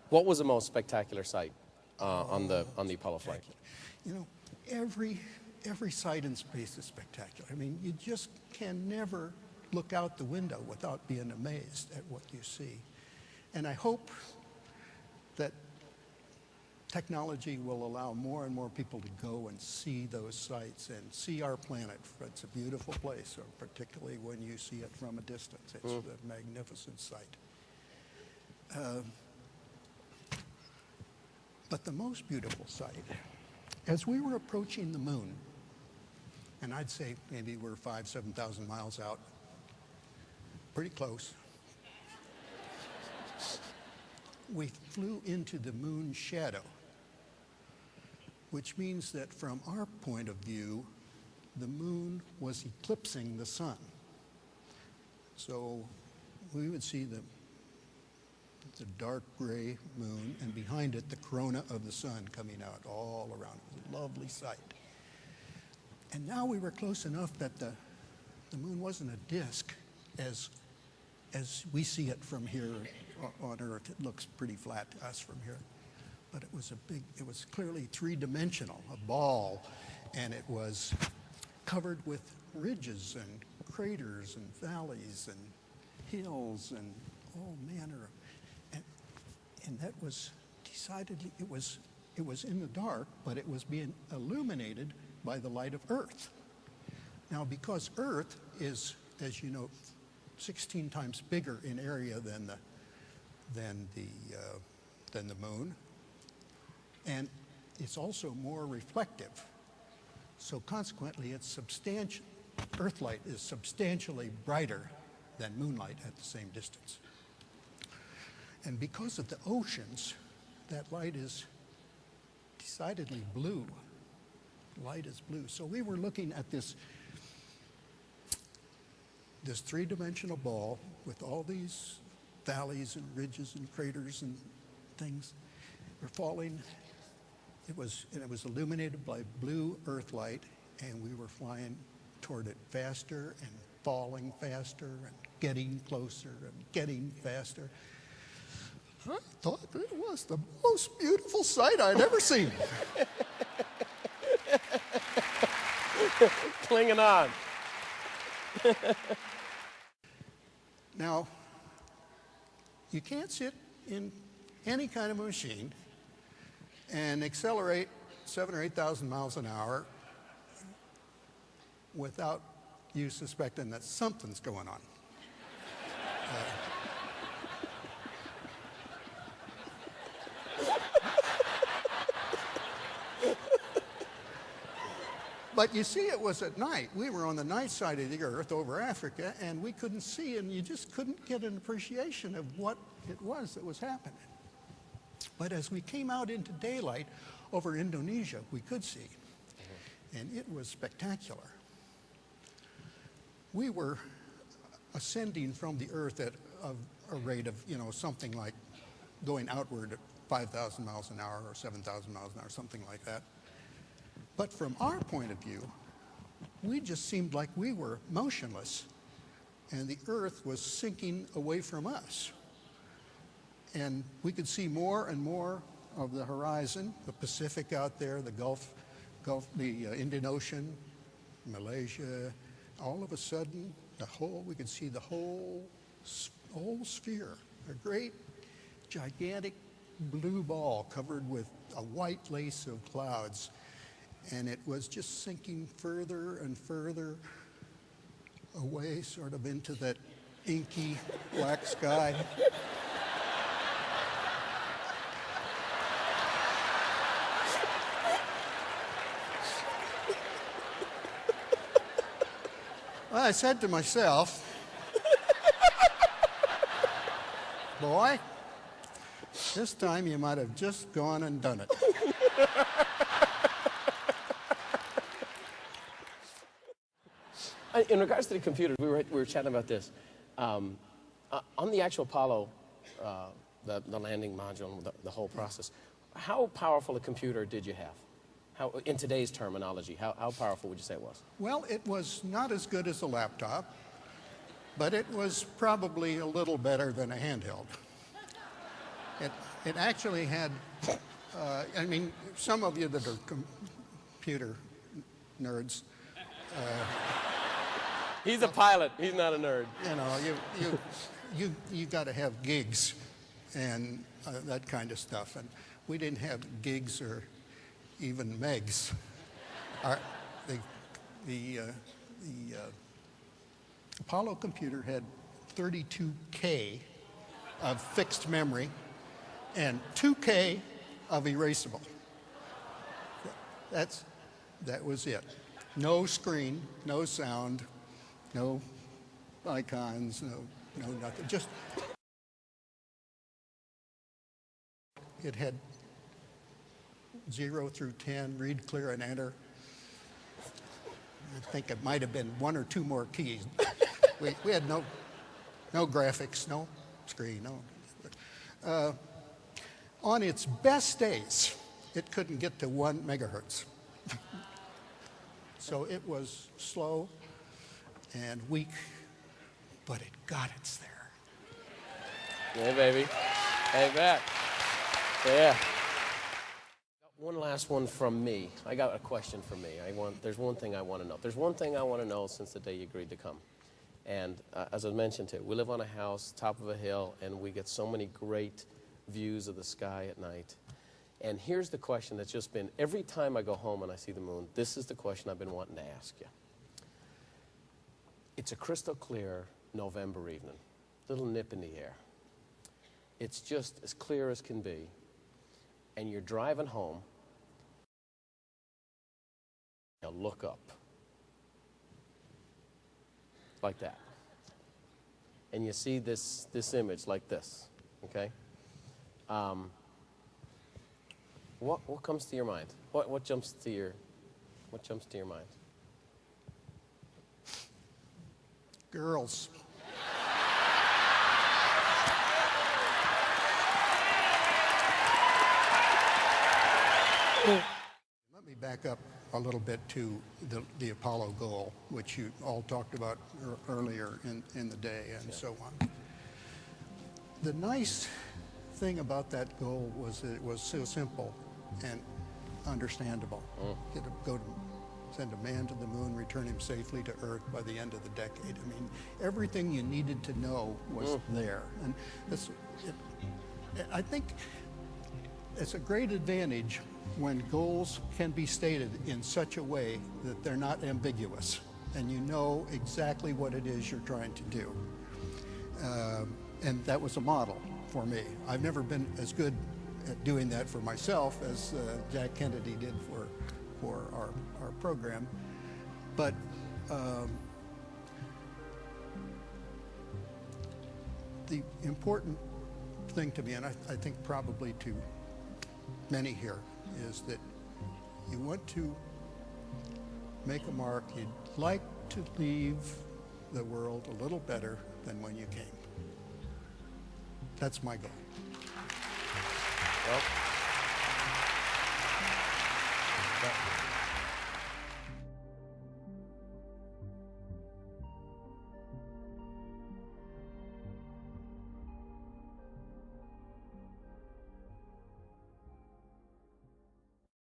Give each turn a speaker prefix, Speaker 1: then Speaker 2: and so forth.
Speaker 1: What was the most spectacular sight on the Apollo flight?
Speaker 2: You know, every sight in space is spectacular. I mean, you just can never look out the window without being amazed at what you see. And I hope that technology will allow more and more people to go and see those sights and see our planet. It's a beautiful place, particularly when you see it from a distance. It's a magnificent sight. But the most beautiful sight, as we were approaching the moon, and I'd say maybe we're 5,000, 7,000 miles out, pretty close, we flew into the moon's shadow, which means that from our point of view, the moon was eclipsing the sun. So we would see the dark gray moon, and behind it, the corona of the sun coming out all around. It was a lovely sight. And now we were close enough that the moon wasn't a disk as we see it from here on Earth. It looks pretty flat to us from here. But it was clearly three-dimensional, a ball, and it was covered with ridges and craters and valleys and hills and all manner of, and that was decidedly, it was in the dark, but it was being illuminated by the light of Earth. Now, because Earth is, as you know, 16 times bigger in area than the moon, and it's also more reflective. So consequently, it's substantial. Earthlight is substantially brighter than moonlight at the same distance. And because of the oceans, that light is decidedly blue. Light is blue. So we were looking at this three-dimensional ball with all these valleys and ridges and craters and things were falling. It was illuminated by blue Earth light, and we were flying toward it faster and falling faster and getting closer and getting faster. I thought it was the most beautiful sight I'd ever seen.
Speaker 1: Clinging on.
Speaker 2: Now, you can't sit in any kind of a machine and accelerate 7,000 or 8,000 miles an hour without you suspecting that something's going on. But you see, it was at night. We were on the night side of the Earth over Africa, and we couldn't see, and you just couldn't get an appreciation of what it was that was happening. But as we came out into daylight over Indonesia, we could see, and it was spectacular. We were ascending from the Earth at a rate of, something like going outward at 5,000 miles an hour or 7,000 miles an hour, something like that. But from our point of view, we just seemed like we were motionless, and the Earth was sinking away from us. And we could see more and more of the horizon, the Pacific out there, the Gulf, the Indian Ocean, Malaysia. All of a sudden, we could see the whole sphere, a great, gigantic blue ball covered with a white lace of clouds. And it was just sinking further and further away, sort of into that inky black sky. Well, I said to myself, boy, this time you might have just gone and done it.
Speaker 1: In regards to the computer, we were chatting about this. On the actual Apollo, the landing module, the whole process, how powerful a computer did you have? In today's terminology, how powerful would you say it was?
Speaker 2: Well, it was not as good as a laptop, but it was probably a little better than a handheld. It actually had, I mean, some of you that are computer nerds,
Speaker 1: He's a pilot. He's not a nerd.
Speaker 2: you know, you got to have gigs and that kind of stuff. And we didn't have gigs or even megs. The Apollo computer had 32K of fixed memory and 2K of erasable. That was it. No screen, no sound, no icons, no nothing. Just it had 0 through 10, read, clear, and enter. I think it might have been 1 or 2 more keys. We had no graphics, no screen, no. On its best days, it couldn't get to 1 megahertz. So it was slow and weak, but it got us there.
Speaker 1: Hey, baby. Hey, Matt. Yeah. One last one from me. I got a question for me. There's one thing I want to know. There's one thing I want to know since the day you agreed to come. And as I mentioned too, we live on a house, top of a hill, and we get so many great views of the sky at night. And here's the question that's just been, every time I go home and I see the moon, this is the question I've been wanting to ask you. It's a crystal clear November evening, little nip in the air. It's just as clear as can be. And you're driving home, you look up, like that. And you see this image like this, okay? What comes to your mind? What jumps to your mind?
Speaker 2: Girls. Let me back up a little bit to the Apollo goal, which you all talked about earlier in the day and so on. The nice thing about that goal was that it was so simple and understandable. Send a man to the moon, return him safely to Earth by the end of the decade. I mean, everything you needed to know was there. And I think it's a great advantage when goals can be stated in such a way that they're not ambiguous and you know exactly what it is you're trying to do. And that was a model for me. I've never been as good at doing that for myself as Jack Kennedy did for our program. But the important thing to me, and I think probably to many here, is that you want to make a mark. You'd like to leave the world a little better than when you came. That's my goal.
Speaker 1: Well,